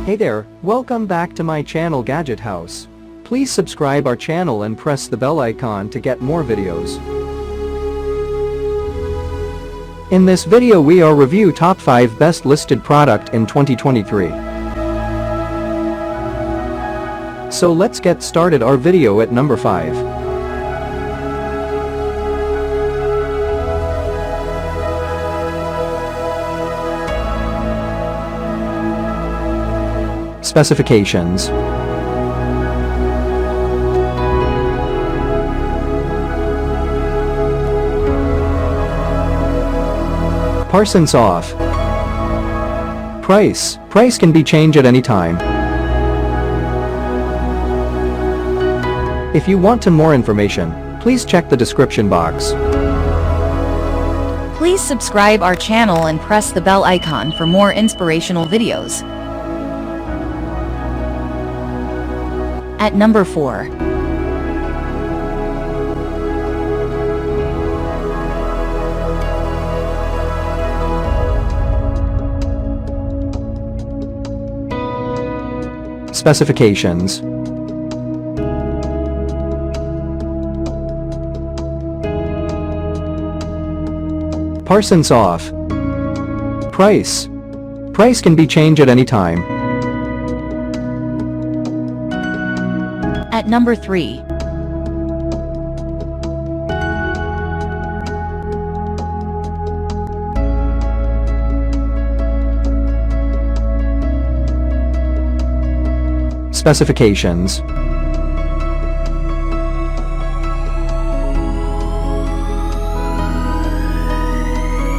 Hey there, welcome back to my channel Gadget House. Please subscribe our channel and press the bell icon to get more videos. In this video we are review top 5 best listed product in 2023. So let's get started our video at number 5. Specifications. Parsons off. Price can be changed at any time. If you want to more information, please check the description box. Please subscribe our channel and press the bell icon for more inspirational videos. At number 4. Specifications. Parsons off. Price can be changed at any time. At number 3. Specifications.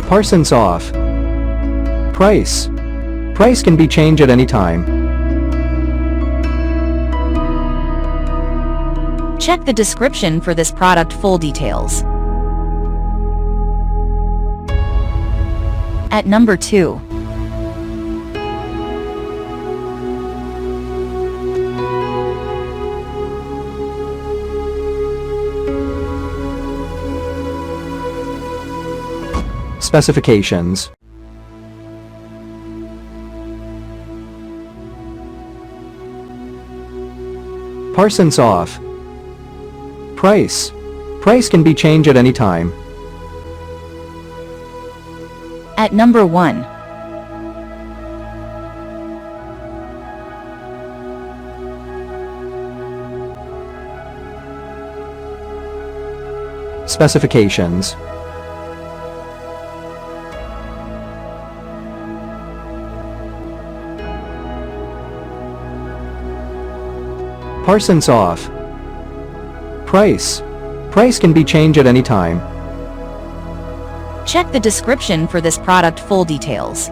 Parsons off. Price can be changed at any time. Check the description for this product full details. At number 2. Specifications. Parsons off. Price can be changed at any time. At number 1. Specifications. Parsons off. Price can be changed at any time. Check the description for this product full details.